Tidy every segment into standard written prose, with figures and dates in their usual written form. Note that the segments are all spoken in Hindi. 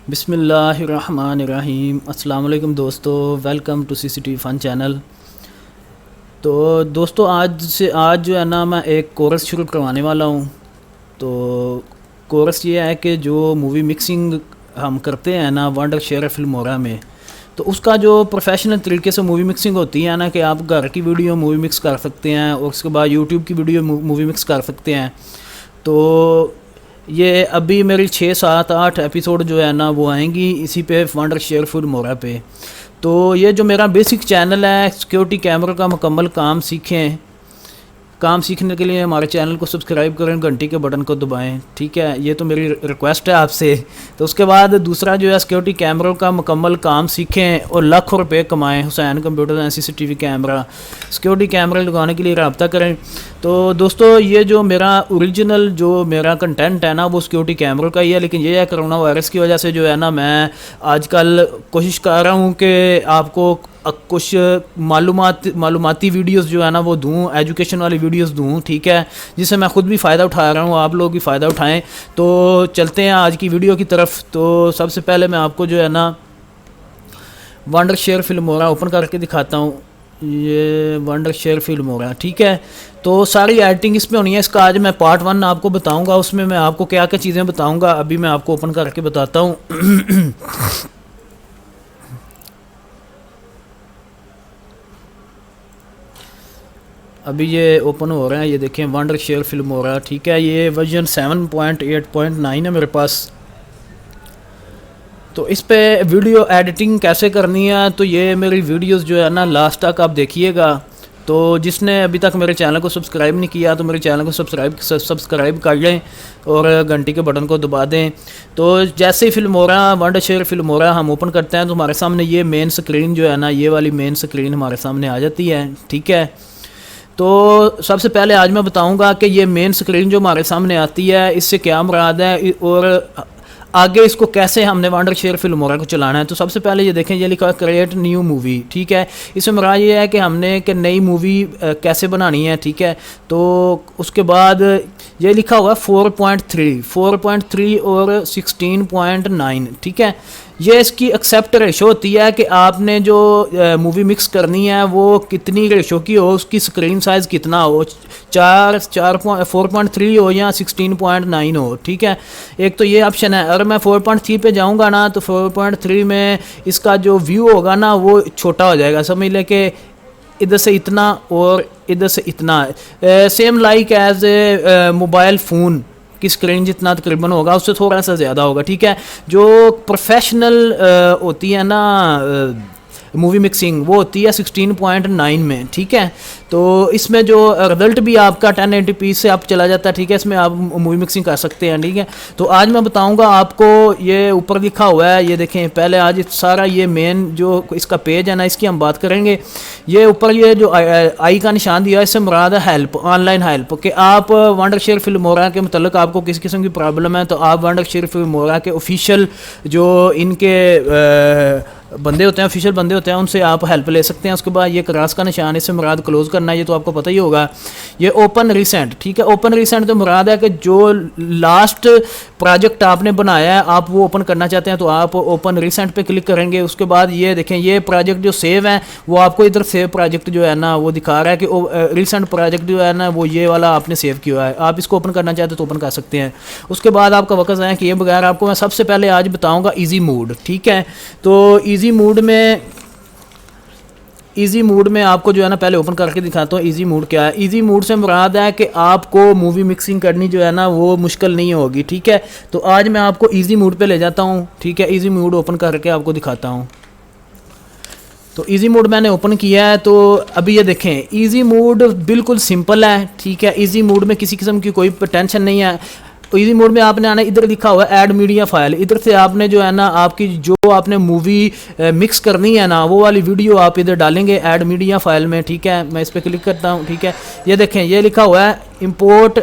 बिस्मिल्लाहिर्रहमानिर्रहीम। अस्सलाम वालेकुम दोस्तों, welcome to CCTV fun channel. तो दोस्तों आज जो है ना, मैं एक कोर्स शुरू करवाने वाला हूँ। तो कोर्स ये है कि जो मूवी मिक्सिंग हम करते हैं ना वंडर शेयर फिल्मोरा में, तो उसका जो प्रोफेशनल तरीके से मूवी मिक्सिंग होती है ना, कि आप घर की वीडियो मूवी मिक्स कर सकते हैं और उसके बाद यूट्यूब की वीडियो मूवी मिक्स कर सकते हैं। तो ये अभी मेरी 6 7 8 एपिसोड जो है ना वो आएंगी इसी पे वंडर शेयर फिल्मोरा पे। तो ये जो मेरा बेसिक चैनल है सिक्योरिटी कैमरा का मुकम्मल काम सीखने के लिए हमारे चैनल को सब्सक्राइब करें, घंटी के बटन को दबाएं, ठीक है। ये तो मेरी रिक्वेस्ट है आपसे। तो उसके बाद दूसरा जो है सिक्योरिटी कैमरों का मुकम्मल काम सीखें और लाखों रुपए कमाएं। Hussain computer and CCTV camera security camera लगाने के लिए रब्ता करें। तो दोस्तों ये जो मेरा ओरिजिनल जो मेरा कंटेंट है ना वो सिक्योरिटी कैमरों का ही है, लेकिन ये है कोरोना वायरस की वजह से जो है ना मैं आजकल कोशिश कर रहा हूँ कि आपको कुछ मालूमाती वीडियोस जो है ना वो दूँ, एजुकेशन वाली वीडियोस दूँ, ठीक है, जिससे मैं ख़ुद भी फ़ायदा उठा रहा हूँ, आप लोग भी फ़ायदा उठाएं। तो चलते हैं आज की वीडियो की तरफ। तो सबसे पहले मैं आपको जो है ना वंडर शेयर फिल्मोरा ओपन करके दिखाता हूँ। ये वंडर शेयर फिल्मोरा, ठीक है। तो सारी एडिटिंग इसमें होनी है। इसका आज मैं पार्ट 1 आपको बताऊँगा, उसमें मैं आपको क्या क्या चीज़ें बताऊँगा अभी मैं आपको ओपन करके बताता हूँ। अभी ये ओपन हो रहा है, ये देखें वंडर शेयर फिल्मोरा, ठीक है। ये वर्जन 7.8.9 है मेरे पास। तो इस पे वीडियो एडिटिंग कैसे करनी है, तो ये मेरी वीडियोस जो है ना लास्ट तक आप देखिएगा। तो जिसने अभी तक मेरे चैनल को सब्सक्राइब नहीं किया तो मेरे चैनल को सब्सक्राइब कर लें और घंटी के बटन को दबा दें। तो जैसे ही फिल्मोरा वंडर शेयर फिल्मोरा हम ओपन करते हैं तो हमारे सामने ये मेन स्क्रीन जो है ना, ये वाली मेन स्क्रीन हमारे सामने आ जाती है, ठीक है। तो सबसे पहले आज मैं बताऊंगा कि ये मेन स्क्रीन जो हमारे सामने आती है इससे क्या मुराद है और आगे इसको कैसे हमने वंडर शेयर फिल्मोरा को चलाना है। तो सबसे पहले ये देखें, ये लिखा है क्रिएट न्यू मूवी, ठीक है। इसमें मुराद ये है कि हमने कि नई मूवी कैसे बनानी है, ठीक है। तो उसके बाद ये लिखा हुआ है 4.3 और 16.9, ठीक है। ये इसकी एक्सेप्ट रेशो होती है कि आपने जो मूवी मिक्स करनी है वो कितनी रेशो की हो, उसकी स्क्रीन साइज़ कितना हो, 4.3 हो या 16.9 हो, ठीक है। एक तो ये ऑप्शन है। अगर मैं 4.3 पे जाऊंगा ना तो 4.3 में इसका जो व्यू होगा ना वो छोटा हो जाएगा, समझ ले कि इधर से इतना और इधर से इतना, same like as a mobile phone की स्क्रीन जितना तकरीबन होगा उससे थोड़ा सा ज़्यादा होगा, ठीक है। जो प्रोफेशनल होती है ना मूवी मिक्सिंग वो होती है 16.9 में, ठीक है। तो इसमें जो रिजल्ट भी आपका 1080p से आप चला जाता है, ठीक है। इसमें आप मूवी मिक्सिंग कर सकते हैं, ठीक है। तो आज मैं बताऊंगा आपको, ये ऊपर लिखा हुआ है, ये देखें। पहले आज सारा ये मेन जो इसका पेज है ना इसकी हम बात करेंगे। ये ऊपर ये जो आई का निशान दिया है इससे मुराद है हेल्प, ऑनलाइन हेल्प, कि आप वंडर शेयर फिल्मोरा के मतलब आपको किसी किस्म की प्रॉब्लम है तो आप वंडर शेयर फिल्मोरा के ऑफिशियल जो इनके बंदे होते हैं, ऑफिशियल बंदे होते हैं, उनसे आप हेल्प ले सकते हैं। उसके बाद ये क्रॉस का निशान, इससे मुराद क्लोज करना है, ये तो आपको पता ही होगा। ये ओपन रिसेंट, ठीक है। ओपन रिसेंट तो मुराद है कि जो लास्ट प्रोजेक्ट आपने बनाया है आप वो ओपन करना चाहते हैं तो आप ओपन रिसेंट पे क्लिक करेंगे। उसके बाद ये देखें, ये प्रोजेक्ट जो सेव है वो आपको इधर सेव प्रोजेक्ट जो है ना वो दिखा रहा है कि रिसेंट प्रोजेक्ट जो है ना वो ये वाला आपने सेव किया है। आप इसको ओपन करना चाहते तो ओपन कर सकते हैं। उसके बाद आपका वक्त ज़ाया किए बगैर आपको मैं सबसे पहले आज बताऊँगा ईजी मोड, ठीक है। तो ईजी मोड में आपको जो है ना पहले ओपन करके दिखाता हूँ ईजी मोड क्या है। ईजी मोड से मुराद है कि आपको मूवी मिक्सिंग करनी जो है ना वो मुश्किल नहीं होगी, ठीक है। तो आज मैं आपको ईजी मोड पे ले जाता हूँ, ठीक है। ईजी मोड ओपन करके आपको दिखाता हूँ। तो ईजी मोड मैंने ओपन किया है। तो अभी ये देखें, ईजी मोड बिल्कुल सिंपल है, ठीक है। ईजी मोड में किसी किस्म की कोई टेंशन नहीं है। ईजी मोड में आपने आना, इधर लिखा हुआ है ऐड मीडिया फाइल, इधर से आपने जो है ना आपकी जो आपने मूवी मिक्स करनी है ना वो वाली वीडियो आप इधर डालेंगे ऐड मीडिया फाइल में, ठीक है। मैं इस पर क्लिक करता हूँ, ठीक है। ये देखें, ये लिखा हुआ है इंपोर्ट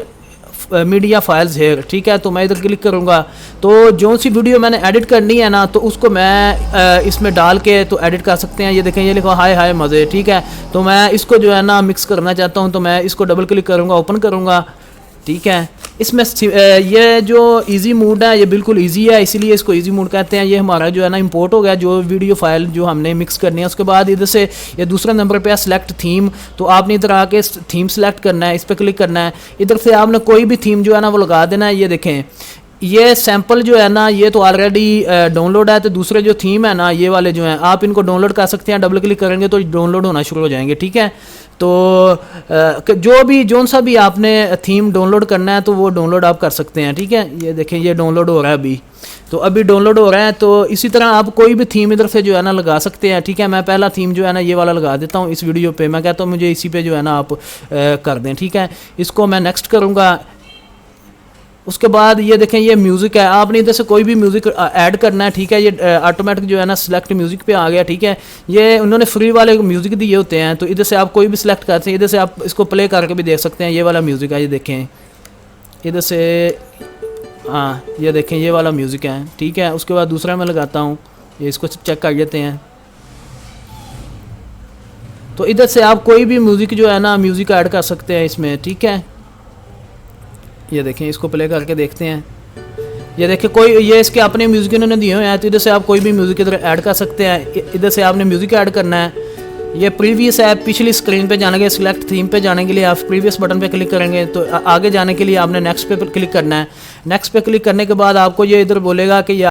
मीडिया फाइल्स हेयर, ठीक है। तो मैं इधर क्लिक करूँगा तो जो सी वीडियो मैंने एडिट करनी है ना तो उसको मैं इसमें डाल के तो एडिट कर सकते हैं। ये देखें, ये लिखा हाय हाय मज़े, ठीक है। तो मैं इसको जो है ना मिक्स करना चाहता हूँ तो मैं इसको डबल क्लिक करूँगा, ओपन करूँगा, ठीक है। इसमें ये जो इजी मोड है ये बिल्कुल इजी है, इसीलिए इसको इजी मोड कहते हैं। ये हमारा जो है ना इंपोर्ट हो गया जो वीडियो फाइल जो हमने मिक्स करनी है। उसके बाद इधर से ये दूसरा नंबर पे है सेलेक्ट थीम, तो आपने इधर आके थीम सेलेक्ट करना है, इस पर क्लिक करना है। इधर से आपने कोई भी थीम जो है ना वो लगा देना है। ये देखें ये सैम्पल जो है ना ये तो ऑलरेडी डाउनलोड है, तो दूसरे जो थीम है ना ये वाले जो हैं आप इनको डाउनलोड कर सकते हैं। डबल क्लिक करेंगे तो डाउनलोड होना शुरू हो जाएंगे, ठीक है। तो जो सा भी आपने थीम डाउनलोड करना है तो वो डाउनलोड आप कर सकते हैं, ठीक है। ये देखें ये डाउनलोड हो रहा है अभी, तो अभी डाउनलोड हो रहा है। तो इसी तरह आप कोई भी थीम इधर से जो है ना लगा सकते हैं, ठीक है। मैं पहला थीम जो है ना ये वाला लगा देता हूँ इस वीडियो पे। मैं कहता हूँ मुझे इसी पे जो है ना आप कर दें, ठीक है। इसको मैं नेक्स्ट करूँगा। उसके बाद ये देखें ये म्यूज़िक है, आपने इधर से कोई भी म्यूज़िक ऐड करना है, ठीक है। ये ऑटोमेटिक जो है ना सिलेक्ट म्यूज़िक पे आ गया, ठीक है। ये उन्होंने फ्री वाले म्यूज़िक दिए होते हैं, तो इधर से आप कोई भी सिलेक्ट करते हैं। इधर से आप इसको प्ले करके भी देख सकते हैं। ये वाला म्यूज़िक है, ये देखें इधर से, हाँ ये देखें ये वाला म्यूज़िक है, ठीक है। उसके बाद दूसरा मैं लगाता हूँ, ये इसको चेक कर लेते हैं। तो इधर से आप कोई भी म्यूज़िक जो है ना म्यूज़िक ऐड कर सकते हैं इसमें, ठीक है। ये देखें इसको प्ले करके देखते हैं। ये देखिए कोई ये इसके अपने म्यूज़िक इन्होंने दिए हुए हैं, तो इधर से आप कोई भी म्यूज़िक इधर ऐड कर सकते हैं। इधर से आपने म्यूज़िक ऐड करना है। ये प्रीवियस है, पिछली स्क्रीन पे जाने के लिए सिलेक्ट थीम पे जाने के लिए आप प्रीवियस बटन पे क्लिक करेंगे, तो आगे जाने के लिए आपने नेक्स्ट पे क्लिक करना है। नेक्स्ट पे क्लिक करने के बाद आपको ये इधर बोलेगा कि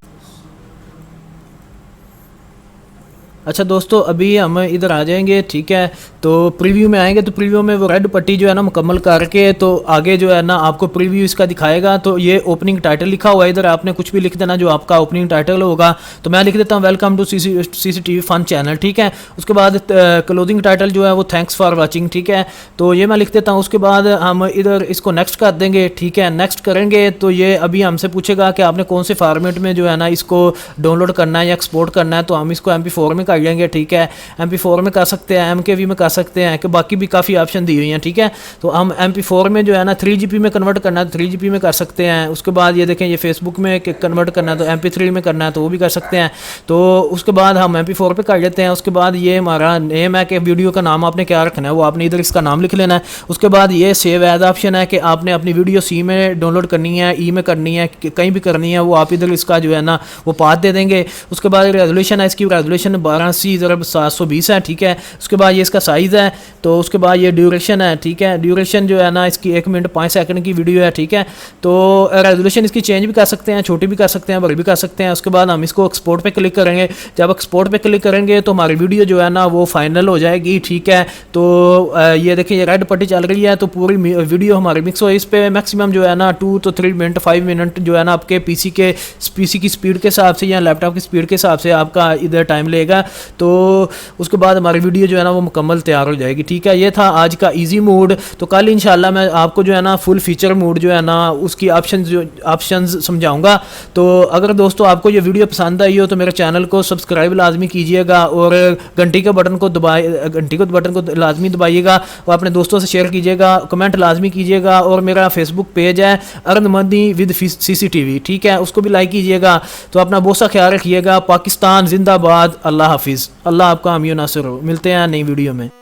अच्छा दोस्तों अभी हम इधर आ जाएंगे, ठीक है। तो प्रीव्यू में आएंगे तो प्रीव्यू में वो रेड पट्टी जो है ना मुकम्मल करके तो आगे जो है ना आपको प्रीव्यू इसका दिखाएगा। तो ये ओपनिंग टाइटल लिखा हुआ है, इधर आपने कुछ भी लिख देना जो आपका ओपनिंग टाइटल होगा। तो मैं लिख देता हूँ welcome to CCTV fun channel, ठीक है। उसके बाद क्लोजिंग टाइटल जो है वो थैंक्स फॉर वॉचिंग, ठीक है। तो ये मैं लिख देता हूँ। उसके बाद हम इधर इसको नेक्स्ट कर देंगे, ठीक है। नेक्स्ट करेंगे तो ये अभी हमसे पूछेगा कि आपने कौन से फॉर्मेट में जो है ना इसको डाउनलोड करना है या एक्सपोर्ट करना है। तो हम इसको MP4 में कर लेंगे, ठीक है। MP4 में कर सकते हैं, MKV में कर सकते हैं, कि बाकी भी काफ़ी ऑप्शन दी हुई हैं, ठीक है। तो हम MP4 में जो है ना 3GB में कन्वर्ट करना है तो 3GB में कर सकते हैं। उसके बाद ये देखें ये फेसबुक में कन्वर्ट करना है तो MP3 में करना है तो वो भी कर सकते हैं। तो उसके बाद हम MP4 पे कर लेते हैं। उसके बाद ये हमारा नेम है कि वीडियो का नाम आपने क्या रखना है, वो आपने इधर इसका नाम लिख लेना है। उसके बाद ये सेव एज ऑप्शन है कि आपने अपनी वीडियो C में डाउनलोड करनी है, E में करनी है, कहीं भी करनी है, वो आप इधर इसका जो है ना वो पाथ दे देंगे। उसके बाद रेजोल्यूशन है, इसकी रेजोल्यूशन 12:720 है, ठीक है। उसके बाद ये इसका साइज़ है। तो उसके बाद ये ड्यूरेशन है, ठीक है। ड्यूरेशन जो है ना इसकी 1 मिनट 5 सेकंड की वीडियो है, ठीक है। तो रेजोल्यूशन इसकी चेंज भी कर सकते हैं, छोटी भी कर सकते हैं, बड़ी भी कर सकते हैं। उसके बाद हम इसको एक्सपोर्ट पे क्लिक करेंगे। जब एक्सपोर्ट पे क्लिक करेंगे तो हमारी वीडियो जो है ना वो फाइनल हो जाएगी, ठीक है। तो ये देखिए ये रेड पट्टी चल रही है, तो पूरी वीडियो हमारी मिक्स हो। इस पर मैक्सिमम जो है ना 2 to 3 मिनट 5 मिनट जो है ना आपके पीसी की स्पीड के हिसाब से या लैपटॉप की स्पीड के हिसाब से आपका इधर टाइम लेगा। तो उसके बाद हमारी वीडियो जो है ना वो मुकम्मल तैयार हो जाएगी, ठीक है। ये था आज का इजी मोड। तो कल इंशाल्लाह मैं आपको जो है ना फुल फीचर मोड जो है ना उसकी ऑप्शंस समझाऊंगा। तो अगर दोस्तों आपको ये वीडियो पसंद आई हो तो मेरे चैनल को सब्सक्राइब लाजमी कीजिएगा और घंटी के बटन को लाजमी दबाइएगा और अपने दोस्तों से शेयर कीजिएगा, कमेंट लाजमी कीजिएगा। और मेरा फेसबुक पेज है अर्नमंदी विद CCTV, ठीक है, उसको भी लाइक कीजिएगा। तो अपना बहुत सा ख्याल रखिएगा। पाकिस्तान जिंदाबाद। अल्लाह हाफिज़। अल्लाह आपका हामी नासिर हो। मिलते हैं नई वीडियो में।